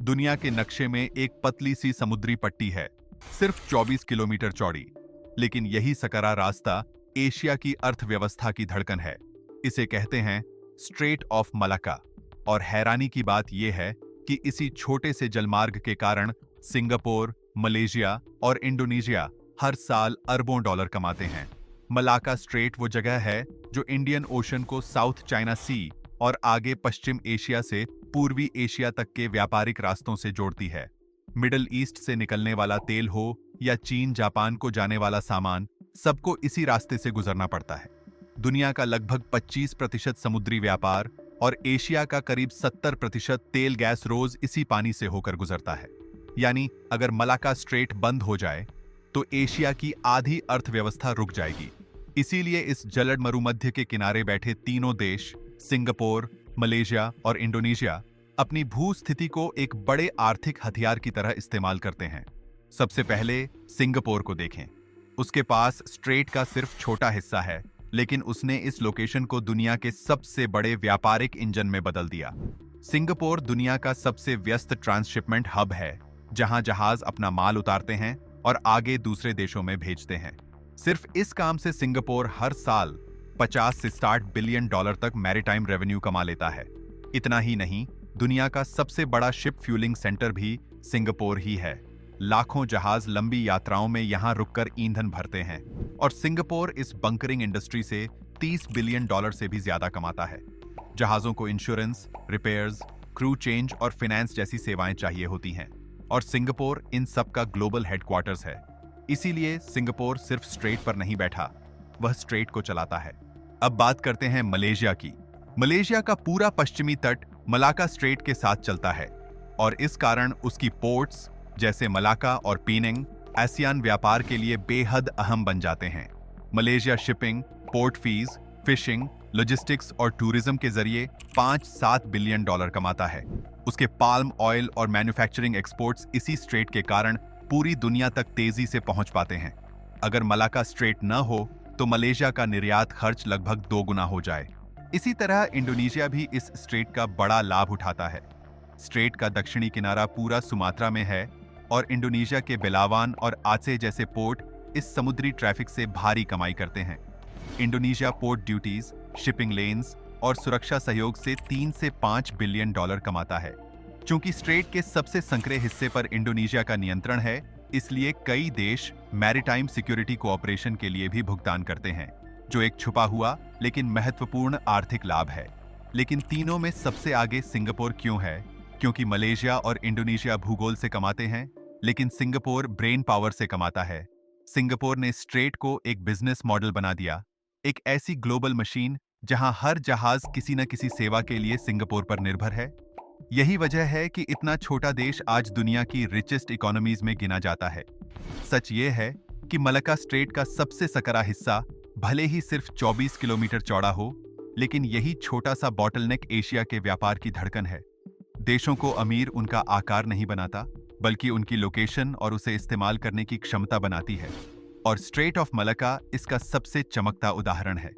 दुनिया के नक्शे में एक पतली सी समुद्री पट्टी है, सिर्फ 24 किलोमीटर चौड़ी। लेकिन यही सकरा रास्ता एशिया की अर्थव्यवस्था की धड़कन है। इसे कहते हैं स्ट्रेट ऑफ मलाक्का। और हैरानी की बात यह है कि इसी छोटे से जलमार्ग के कारण सिंगापुर, मलेशिया और इंडोनेशिया हर साल अरबों डॉलर कमाते हैं। मलाक्का स्ट्रेट वो जगह है जो इंडियन ओशन को साउथ चाइना सी और आगे पश्चिम एशिया से पूर्वी एशिया तक के व्यापारिक रास्तों से जोड़ती है। मिडल ईस्ट से निकलने वाला तेल हो या चीन जापान को जाने वाला सामान, सबको इसी रास्ते से गुजरना पड़ता है। दुनिया का लगभग 25% समुद्री व्यापार और एशिया का करीब 70% तेल गैस रोज इसी पानी से होकर गुजरता है। यानी अगर मलाक्का स्ट्रेट बंद हो जाए तो एशिया की आधी अर्थव्यवस्था रुक जाएगी। इसीलिए इस जलद मरुमध्य के किनारे बैठे तीनों देश सिंगापुर, मलेशिया और इंडोनेशिया अपनी भू स्थिति को एक बड़े आर्थिक हथियार की तरह इस्तेमाल करते हैं। सबसे पहले सिंगापुर को देखें। उसके पास स्ट्रेट का सिर्फ छोटा हिस्सा है, लेकिन उसने इस लोकेशन को दुनिया के सबसे बड़े व्यापारिक इंजन में बदल दिया। सिंगापुर दुनिया का सबसे व्यस्त ट्रांसशिपमेंट हब है, जहां जहाज अपना माल उतारते हैं और आगे दूसरे देशों में भेजते हैं। सिर्फ इस काम से सिंगापुर हर साल 50 से 60 बिलियन डॉलर तक मैरीटाइम रेवेन्यू कमा लेता है। इतना ही नहीं, दुनिया का सबसे बड़ा शिप फ्यूलिंग सेंटर भी सिंगापुर ही है। लाखों जहाज लंबी यात्राओं में यहां रुककर ईंधन भरते हैं और सिंगापुर इस बंकरिंग इंडस्ट्री से 30 बिलियन डॉलर से भी ज्यादा कमाता है। जहाजों को इंश्योरेंस, रिपेयर्स, क्रू चेंज और फाइनेंस जैसी सेवाएं चाहिए होती हैं, और सिंगापुर इन सब का ग्लोबल हेडक्वार्टर्स है। इसीलिए सिंगापुर सिर्फ स्ट्रेट पर नहीं बैठा, वह स्ट्रेट को चलाता है। अब बात करते हैं मलेशिया की। मलेशिया का पूरा पश्चिमी तट मलाक्का स्ट्रेट के साथ चलता है और इस कारण उसकी पोर्ट्स जैसे मलाक्का और पीनिंग आसियान व्यापार के लिए बेहद अहम बन जाते हैं। Malaysia shipping, port fees, fishing, logistics और टूरिज्म के जरिए 5-7 बिलियन डॉलर कमाता है। उसके पाल्म ऑयल और मैन्युफैक्चरिंग एक्सपोर्ट्स इसी स्ट्रेट के कारण पूरी दुनिया तक तेजी से पहुंच पाते हैं। अगर मलाक्का स्ट्रेट न हो तो मलेशिया का निर्यात खर्च लगभग 2 गुना हो जाए। इसी तरह इंडोनेशिया भी इस स्ट्रेट का बड़ा लाभ उठाता है। स्ट्रेट का दक्षिणी किनारा पूरा सुमात्रा में है और इंडोनेशिया के बेलावान और आचे जैसे पोर्ट इस समुद्री ट्रैफिक से भारी कमाई करते हैं। Indonesia port duties, shipping lens और सुरक्षा सहयोग से 3 से 5 बिलियन डॉलर कमाता है। चूंकि स्ट्रेट के सबसे संकरे हिस्से पर इंडोनेशिया का नियंत्रण है, इसलिए कई देश मैरीटाइम सिक्योरिटी कोऑपरेशन के लिए भी भुगतान करते हैं, जो एक छुपा हुआ लेकिन महत्वपूर्ण आर्थिक लाभ है। लेकिन तीनों में सबसे आगे सिंगापुर क्यों है? क्योंकि मलेशिया और इंडोनेशिया भूगोल से कमाते हैं, लेकिन सिंगापुर ब्रेन पावर से कमाता है। सिंगापुर ने स्ट्रेट को एक बिजनेस मॉडल बना दिया, एक ऐसी ग्लोबल मशीन जहां हर जहाज किसी न किसी सेवा के लिए सिंगापुर पर निर्भर है। यही वजह है कि इतना छोटा देश आज दुनिया की रिचेस्ट इकोनॉमीज में गिना जाता है। सच ये है कि मलाक्का स्ट्रेट का सबसे सकरा हिस्सा भले ही सिर्फ 24 किलोमीटर चौड़ा हो, लेकिन यही छोटा सा बॉटलनेक एशिया के व्यापार की धड़कन है। देशों को अमीर उनका आकार नहीं बनाता, बल्कि उनकी लोकेशन और उसे इस्तेमाल करने की क्षमता बनाती है। और स्ट्रेट ऑफ मलाक्का इसका सबसे चमकता उदाहरण है।